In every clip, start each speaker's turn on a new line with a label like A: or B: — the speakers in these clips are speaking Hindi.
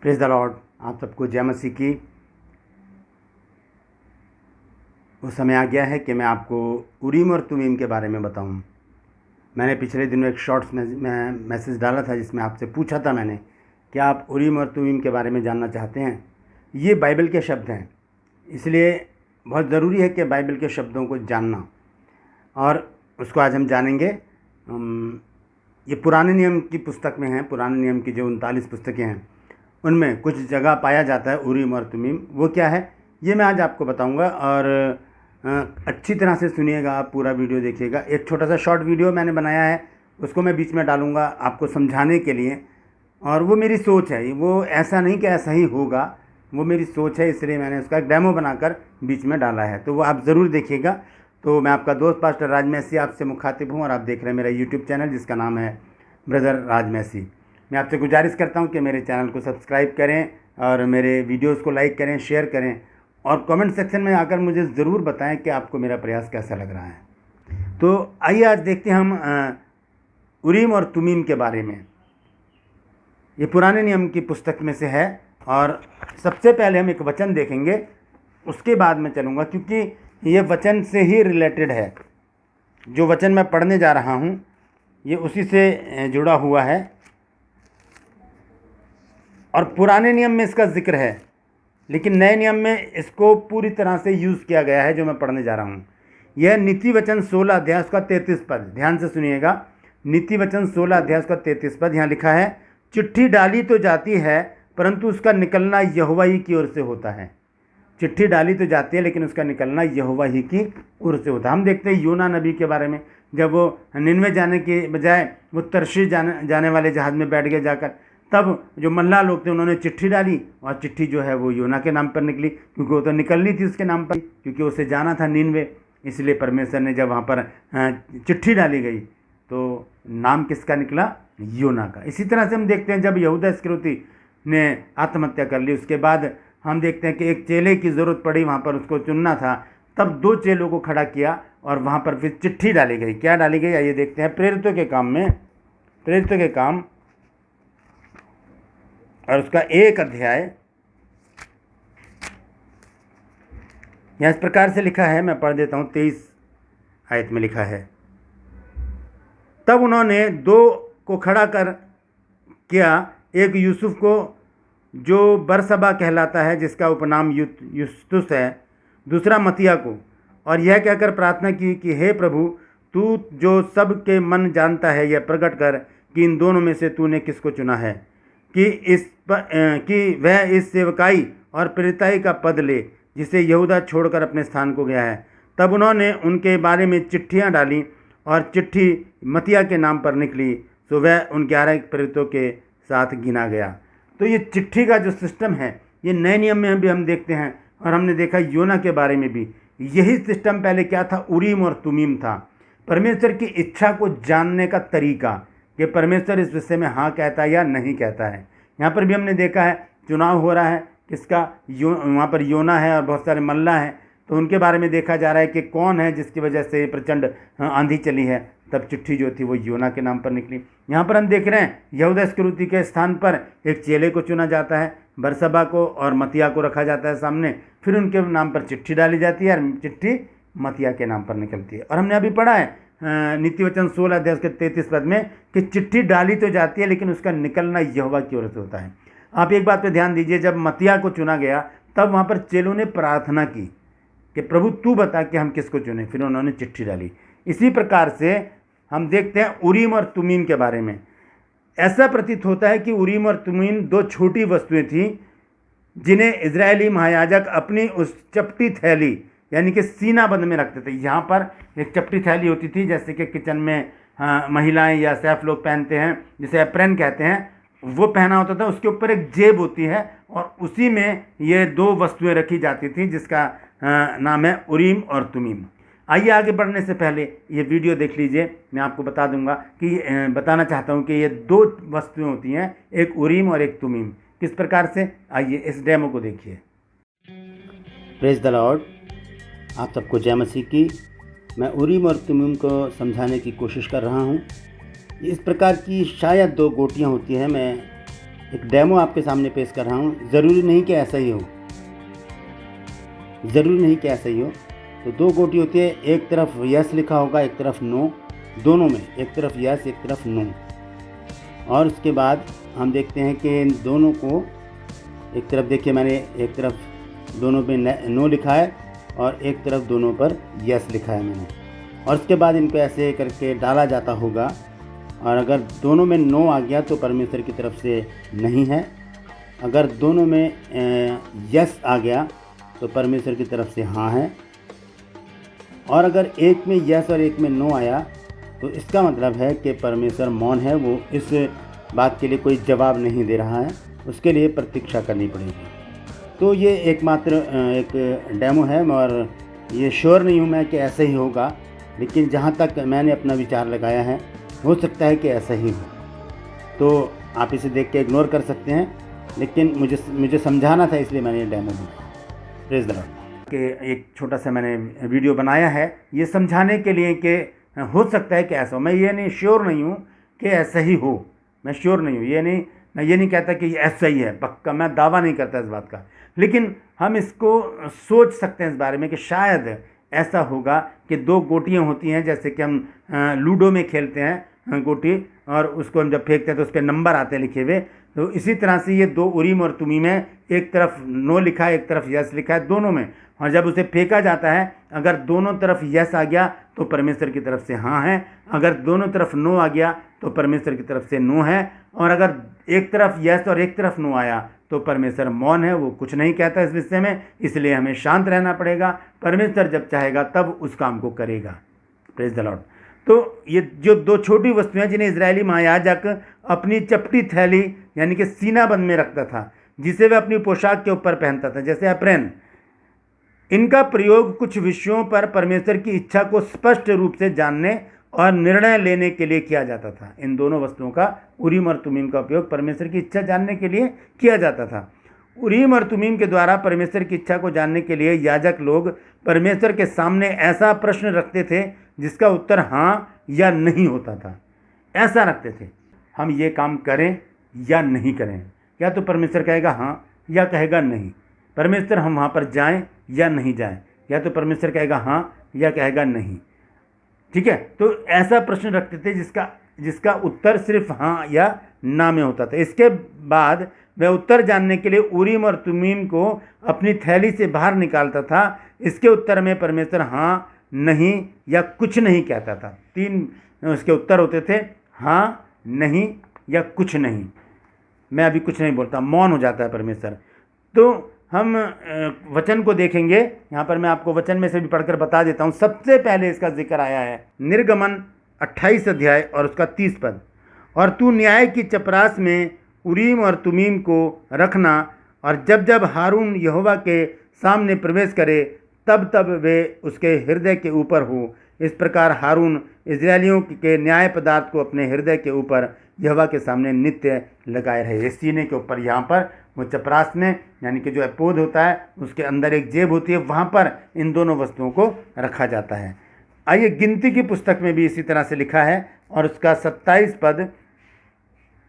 A: Praise the Lord. आप सबको जय मसीह की। वो समय आ गया है कि मैं आपको उरीम और तुमीम के बारे में बताऊं। मैंने पिछले दिनों एक शॉर्ट्स में मैसेज डाला था जिसमें आपसे पूछा था मैंने कि आप उरीम और तुमीम के बारे में जानना चाहते हैं। ये बाइबल के शब्द हैं, इसलिए बहुत ज़रूरी है कि बाइबल के शब्दों को जानना, और उसको आज हम जानेंगे। ये पुराने नियम की पुस्तक में है। पुराने नियम की जो 39 पुस्तकें हैं उनमें कुछ जगह पाया जाता है उरीम और तुमीम। वो क्या है ये मैं आज आपको बताऊंगा, और अच्छी तरह से सुनिएगा, आप पूरा वीडियो देखिएगा। एक छोटा सा शॉर्ट वीडियो मैंने बनाया है, उसको मैं बीच में डालूंगा आपको समझाने के लिए, और वो मेरी सोच है। वो ऐसा नहीं कि ऐसा ही होगा, वो मेरी सोच है, इसलिए मैंने उसका एक डेमो बनाकर बीच में डाला है, तो वो आप ज़रूर देखिएगा। तो मैं आपका दोस्त पास्टर राज मैसी आपसे मुखातिब हूँ, और आप देख रहे हैं मेरा यूट्यूब चैनल जिसका नाम है ब्रदर राज मैसी। मैं आपसे गुजारिश करता हूं कि मेरे चैनल को सब्सक्राइब करें और मेरे वीडियोस को लाइक करें, शेयर करें, और कमेंट सेक्शन में आकर मुझे ज़रूर बताएं कि आपको मेरा प्रयास कैसा लग रहा है। तो आइए आज देखते हैं हम उरीम और तुमीम के बारे में। ये पुराने नियम की पुस्तक में से है, और सबसे पहले हम एक वचन देखेंगे, उसके बाद में चलूँगा, क्योंकि ये वचन से ही रिलेटेड है। जो वचन मैं पढ़ने जा रहा हूँ ये उसी से जुड़ा हुआ है, और पुराने नियम में इसका जिक्र है, लेकिन नए नियम में इसको पूरी तरह से यूज़ किया गया है जो मैं पढ़ने जा रहा हूँ। यह नीति वचन 16 अध्याय उसका 33 पद, ध्यान से सुनिएगा। नीति वचन 16 अध्याय उसका 33 पद, यहाँ लिखा है, चिट्ठी डाली तो जाती है परंतु उसका निकलना यहोवा ही की ओर से होता है। चिट्ठी डाली तो जाती है लेकिन उसका निकलना यहोवा ही की ओर से होता है। हम देखते हैं योना नबी के बारे में, जब वो निनवे जाने के बजाय वो तर्शीश जाने वाले जहाज़ में बैठ गए जाकर, तब जो मल्लाह लोग थे उन्होंने चिट्ठी डाली, और चिट्ठी जो है वो योना के नाम पर निकली, क्योंकि वो तो निकलनी थी उसके नाम पर, क्योंकि उसे जाना था निनवे। इसलिए परमेश्वर ने जब वहाँ पर चिट्ठी डाली गई तो नाम किसका निकला? योना का। इसी तरह से हम देखते हैं जब यहूदा इस्करियोती ने आत्महत्या कर ली, उसके बाद हम देखते हैं कि एक चेले की ज़रूरत पड़ी, वहाँ पर उसको चुनना था, तब 2 चेलों को खड़ा किया और वहाँ पर फिर चिट्ठी डाली गई। क्या डाली गई आइए देखते हैं। प्रेरितों के काम में, प्रेरितों के काम और उसका 1 अध्याय, यहाँ इस प्रकार से लिखा है, मैं पढ़ देता हूँ। 23 आयत में लिखा है, तब उन्होंने 2 को खड़ा कर किया, एक यूसुफ को जो बरसबा कहलाता है जिसका उपनाम युस्तुस है, दूसरा मतिया को, और यह कहकर प्रार्थना की कि हे प्रभु, तू जो सब के मन जानता है यह प्रकट कर कि इन दोनों में से तूने किसको चुना है कि वह इस सेवकाई और प्रेरिताई का पद ले जिसे यहूदा छोड़कर अपने स्थान को गया है। तब उन्होंने उनके बारे में चिट्ठियाँ डाली और चिट्ठी मतिया के नाम पर निकली, तो वह उन 11 प्रेरितों के साथ गिना गया। तो ये चिट्ठी का जो सिस्टम है ये नए नियम में भी हम देखते हैं, और हमने देखा योना के बारे में भी यही सिस्टम पहले क्या था, उरीम और तुमीम था। परमेश्वर की इच्छा को जानने का तरीका कि परमेश्वर इस विषय में हाँ कहता है या नहीं कहता है। यहाँ पर भी हमने देखा है चुनाव हो रहा है, किसका? वहाँ पर योना है और बहुत सारे मल्ला हैं, तो उनके बारे में देखा जा रहा है कि कौन है जिसकी वजह से प्रचंड आंधी चली है। तब चिट्ठी जो थी वो योना के नाम पर निकली। यहाँ पर हम देख रहे हैं यहूदा इस्करियोती के स्थान पर एक चेले को चुना जाता है, बरसबा को और मतिया को रखा जाता है सामने, फिर उनके नाम पर चिट्ठी डाली जाती है और चिट्ठी मतिया के नाम पर निकलती है। और हमने अभी पढ़ा है नीति वचन 16 अध्याय के 33 पद में कि चिट्ठी डाली तो जाती है लेकिन उसका निकलना यहोवा की ओर से होता है। आप एक बात पे ध्यान दीजिए, जब मतिया को चुना गया तब वहाँ पर चेलों ने प्रार्थना की कि प्रभु तू बता कि हम किसको चुने, फिर उन्होंने चिट्ठी डाली। इसी प्रकार से हम देखते हैं उरीम और तुमीम के बारे में। ऐसा प्रतीत होता है कि उरीम और तुमीम 2 छोटी वस्तुएं थीं जिन्हें इजरायली महायाजक अपनी उस चपटी थैली यानी कि सीना बंद में रखते थे। यहाँ पर एक चपटी थैली होती थी, जैसे कि किचन में महिलाएं या सैफ लोग पहनते हैं, जिसे एप्रन कहते हैं, वो पहना होता था। उसके ऊपर एक जेब होती है और उसी में ये 2 वस्तुएं रखी जाती थी जिसका नाम है उरीम और तुमीम। आइए आगे बढ़ने से पहले ये वीडियो देख लीजिए। मैं आपको बता दूंगा कि बताना चाहता हूँ कि ये 2 वस्तुएं होती हैं, एक उरीम और एक तुमीम। किस प्रकार से, आइए इस डेमो को देखिए। Praise the Lord. आप सबको जय मसीह की। मैं उरीम और तुमीम को समझाने की कोशिश कर रहा हूँ। इस प्रकार की शायद 2 गोटियाँ होती हैं, मैं एक डेमो आपके सामने पेश कर रहा हूँ। ज़रूरी नहीं कि ऐसा ही हो, ज़रूरी नहीं कि ऐसा ही हो। तो दो गोटी होती है, एक तरफ यस लिखा होगा, एक तरफ नो, दोनों में एक तरफ यस एक तरफ नो। और उसके बाद हम देखते हैं कि इन दोनों को, एक तरफ देखिए मैंने एक तरफ दोनों पे नो लिखा है और एक तरफ दोनों पर यस लिखा है मैंने। और उसके बाद इनको ऐसे करके डाला जाता होगा, और अगर दोनों में नो आ गया तो परमेश्वर की तरफ से नहीं है, अगर दोनों में यस आ गया तो परमेश्वर की तरफ से हाँ है, और अगर एक में यस और एक में नो आया तो इसका मतलब है कि परमेश्वर मौन है, वो इस बात के लिए कोई जवाब नहीं दे रहा है, उसके लिए प्रतीक्षा करनी पड़ेगी। तो ये एकमात्र एक डेमो है, और ये श्योर नहीं हूँ मैं कि ऐसा ही होगा, लेकिन जहाँ तक मैंने अपना विचार लगाया है हो सकता है कि ऐसा ही हो। तो आप इसे देख के इग्नोर कर सकते हैं, लेकिन मुझे समझाना था, इसलिए मैंने ये demo the. Praise the Lord. कि एक छोटा सा मैंने वीडियो बनाया है ये समझाने के लिए कि हो सकता है कि ऐसा हो। मैं ये नहीं श्योर नहीं हूँ कि ऐसा ही हो, मैं श्योर नहीं हूँ, मैं ये नहीं कहता कि ऐसा ही है पक्का, मैं दावा नहीं करता इस बात का, लेकिन हम इसको सोच सकते हैं इस बारे में कि शायद ऐसा होगा कि दो गोटियाँ होती हैं, जैसे कि हम लूडो में खेलते हैं गोटी, और उसको हम जब फेंकते हैं तो उस पर नंबर आते हैं लिखे हुए, तो इसी तरह से ये दो उरीम और तुमीम है, एक तरफ नो लिखा है एक तरफ यस लिखा है दोनों में, और जब उसे फेंका जाता है अगर दोनों तरफ यस आ गया तो परमेश्वर की तरफ से हाँ है, अगर दोनों तरफ नो आ गया तो परमेश्वर की तरफ से नो है, और अगर एक तरफ यस और एक तरफ नो आया तो परमेश्वर मौन है, वो कुछ नहीं कहता इस विषय में, इसलिए हमें शांत रहना पड़ेगा। परमेश्वर जब चाहेगा तब उस काम को करेगा। Praise the Lord. तो ये जो दो छोटी वस्तुएं जिन्हें इजरायली महायाजक अपनी चपटी थैली यानी कि सीना बंद में रखता था, जिसे वह अपनी पोशाक के ऊपर पहनता था, जैसे अप्रैन, इनका प्रयोग कुछ विषयों पर परमेश्वर की इच्छा को स्पष्ट रूप से जानने और निर्णय लेने के लिए किया जाता था। इन दोनों वस्तुओं का, उरीम और तुमीम का उपयोग परमेश्वर की इच्छा जानने के लिए किया जाता था। उरीम और तुमीम के द्वारा परमेश्वर की इच्छा को जानने के लिए याजक लोग परमेश्वर के सामने ऐसा प्रश्न रखते थे जिसका उत्तर हाँ या नहीं होता था। ऐसा रखते थे, हम ये काम करें या नहीं करें, या तो परमेश्वर कहेगा हाँ या कहेगा नहीं, परमेश्वर हम वहाँ पर जाएं या नहीं जाएं, या तो परमेश्वर कहेगा हाँ या कहेगा नहीं। ठीक है, तो ऐसा प्रश्न रखते थे जिसका उत्तर सिर्फ हाँ या ना में होता था। इसके बाद वह उत्तर जानने के लिए उरीम और तुमीम को अपनी थैली से बाहर निकालता था। इसके उत्तर में परमेश्वर हाँ, नहीं या कुछ नहीं कहता था। 3 उसके उत्तर होते थे, हाँ, नहीं या कुछ नहीं। मैं अभी कुछ नहीं बोलता, मौन हो जाता है परमेश्वर। तो हम वचन को देखेंगे, यहाँ पर मैं आपको वचन में से भी पढ़कर बता देता हूँ। सबसे पहले इसका जिक्र आया है निर्गमन 28 अध्याय और उसका 30 पद। और तू न्याय की चपरास में उरीम और तुमीम को रखना, और जब जब हारून यहोवा के सामने प्रवेश करे तब तब वे उसके हृदय के ऊपर हो। इस प्रकार हारून इजरायलियों के न्याय पदार्थ को अपने हृदय के ऊपर यहोवा के सामने नित्य लगाए रहे। इस सीने के ऊपर, यहाँ पर वो चपरास में, यानी कि जो एपोद होता है उसके अंदर एक जेब होती है, वहाँ पर इन दोनों वस्तुओं को रखा जाता है। आइए, गिनती की पुस्तक में भी इसी तरह से लिखा है, और उसका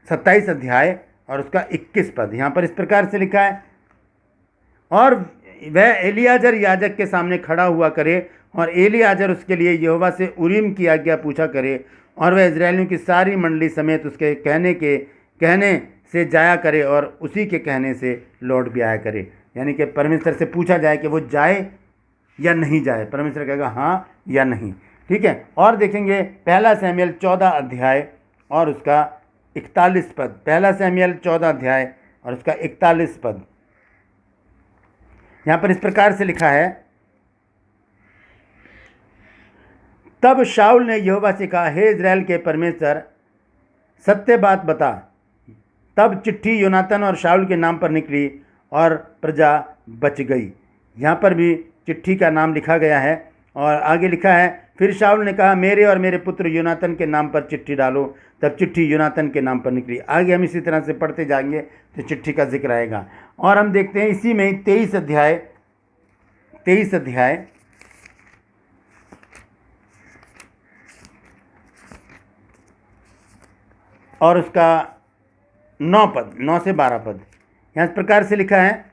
A: 27 अध्याय और उसका 21 पद। यहाँ पर इस प्रकार से लिखा है, और वह एलियाजर याजक के सामने खड़ा हुआ करे, और एलियाजर उसके लिए यहोवा से उरीम की आज्ञा पूछा करे, और वह इजरायलियों की सारी मंडली समेत उसके कहने से जाया करे और उसी के कहने से लौट भी आया करे। यानी कि परमेश्वर से पूछा जाए कि वो जाए या नहीं जाए, परमेश्वर कहेगा हाँ या नहीं। ठीक है, और देखेंगे 1 शमूएल 14 अध्याय और उसका 41 पद। 1 शमूएल 14 अध्याय और उसका 41 पद। यहाँ पर इस प्रकार से लिखा है, तब शाऊल ने यहोवा से कहा, हे इज़राइल के परमेश्वर, सत्य बात बता। तब चिट्ठी योनातान और शाऊल के नाम पर निकली और प्रजा बच गई। यहाँ पर भी चिट्ठी का नाम लिखा गया है, और आगे लिखा है, फिर शाऊल ने कहा, मेरे और मेरे पुत्र योनातान के नाम पर चिट्ठी डालो। तब चिट्ठी योनातान के नाम पर निकली। आगे हम इसी तरह से पढ़ते जाएंगे तो चिट्ठी का जिक्र आएगा। और हम देखते हैं इसी में 23 अध्याय और उसका 9 पद, 9 से 12 पद। यहाँ इस प्रकार से लिखा है,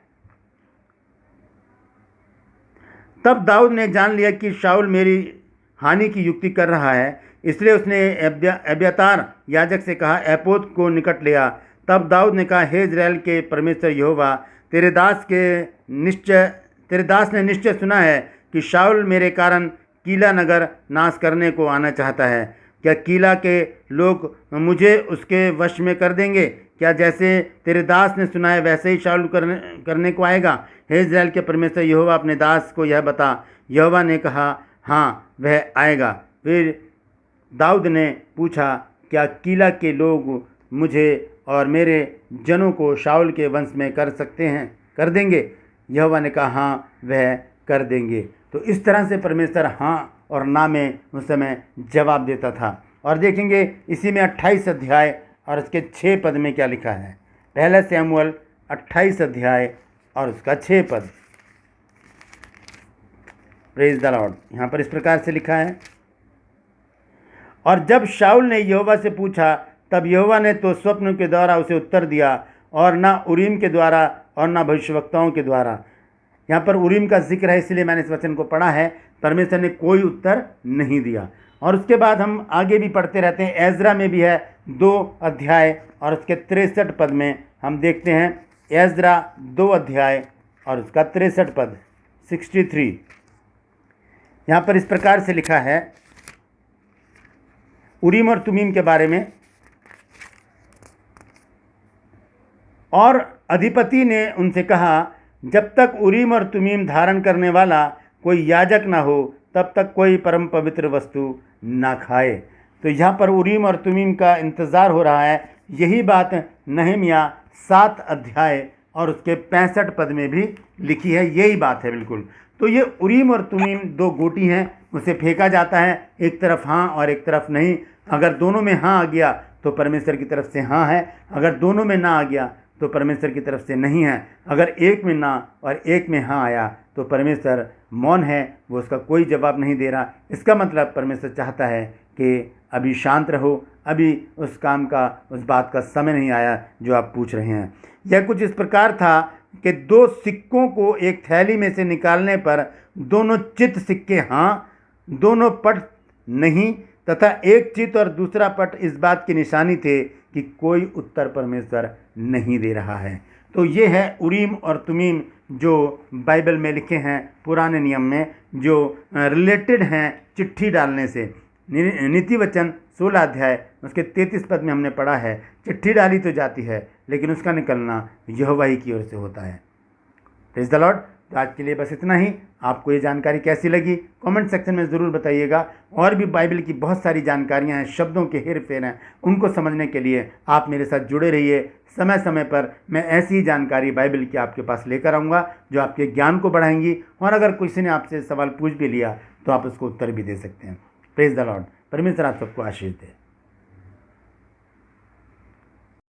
A: तब दाऊद ने जान लिया कि शाऊल मेरी हानि की युक्ति कर रहा है, इसलिए उसने अब्यातार याजक से कहा, एपोद को निकट ले आ। तब दाऊद ने कहा, हे इज़राइल के परमेश्वर यहोवा, तेरे दास ने निश्चय सुना है कि शाऊल मेरे कारण कीला नगर नाश करने को आना चाहता है। क्या कीला के लोग मुझे उसके वश में कर देंगे? क्या जैसे तेरे दास ने सुना है वैसे ही शाऊल करने को आएगा? हे इज़राइल के परमेश्वर यहोवा, अपने दास को यह बता। यहोवा ने कहा, हाँ, वह आएगा। फिर दाऊद ने पूछा, क्या कीला के लोग मुझे और मेरे जनों को शाऊल के वंश में कर देंगे? यहोवा ने कहा, हाँ, वह कर देंगे। तो इस तरह से परमेश्वर हाँ और ना में उस समय जवाब देता था। और देखेंगे इसी में 28 अध्याय और उसके 6 पद में क्या लिखा है। पहला शमूएल 28 अध्याय और उसका 6 पद। Praise the Lord. यहाँ पर इस प्रकार से लिखा है, और जब शाऊल ने यहोवा से पूछा, तब यहोवा ने तो स्वप्न के द्वारा उसे उत्तर दिया, और ना उरीम के द्वारा और ना भविष्यवक्ताओं के द्वारा। यहाँ पर उरीम का जिक्र है, इसलिए मैंने इस वचन को पढ़ा है। परमेश्वर ने कोई उत्तर नहीं दिया। और उसके बाद हम आगे भी पढ़ते रहते हैं। एज्रा में भी है 2 अध्याय और उसके 63 पद में हम देखते हैं। एज्रा 2 अध्याय और उसका 63 पद, 63। यहाँ पर इस प्रकार से लिखा है उरीम और तुमीम के बारे में। और अधिपति ने उनसे कहा, जब तक उरीम और तुमीम धारण करने वाला कोई याजक ना हो, तब तक कोई परम पवित्र वस्तु ना खाए। तो यहाँ पर उरीम और तुमीम का इंतज़ार हो रहा है। यही बात नहमिया 7 अध्याय और उसके 65 पद में भी लिखी है। यही बात है बिल्कुल। तो ये उरीम और तुमीम 2 गोटी हैं, उसे फेंका जाता है, एक तरफ हाँ और एक तरफ नहीं। अगर दोनों में हाँ आ गया तो परमेश्वर की तरफ से हाँ है, अगर दोनों में ना आ गया तो परमेश्वर की तरफ से नहीं है। अगर एक में ना और एक में हाँ आया तो परमेश्वर मौन है, वो उसका कोई जवाब नहीं दे रहा। इसका मतलब परमेश्वर चाहता है कि अभी शांत रहो, अभी उस काम का, उस बात का समय नहीं आया जो आप पूछ रहे हैं। यह कुछ इस प्रकार था कि 2 सिक्कों को एक थैली में से निकालने पर दोनों चित सिक्के हाँ, दोनों पट नहीं, तथा एक चित और दूसरा पट इस बात की निशानी थे कि कोई उत्तर परमेश्वर नहीं दे रहा है। तो ये है उरीम और तुमीम जो बाइबल में लिखे हैं, पुराने नियम में, जो रिलेटेड हैं चिट्ठी डालने से। नीति वचन 16 अध्याय उसके 33 पद में हमने पढ़ा है, चिट्ठी डाली तो जाती है लेकिन उसका निकलना यहोवा ही की ओर से होता है। Praise the Lord. तो आज के लिए बस इतना ही। आपको ये जानकारी कैसी लगी कमेंट सेक्शन में ज़रूर बताइएगा। और भी बाइबल की बहुत सारी जानकारियाँ हैं, शब्दों के हेर फेर हैं, उनको समझने के लिए आप मेरे साथ जुड़े रहिए। समय समय पर मैं ऐसी ही जानकारी बाइबल की आपके पास लेकर आऊँगा जो आपके ज्ञान को बढ़ाएंगी। और अगर किसी ने आपसे सवाल पूछ भी लिया तो आप उसको उत्तर भी दे सकते हैं। Praise the Lord. परमेश्वर आप सबको आशीष दे।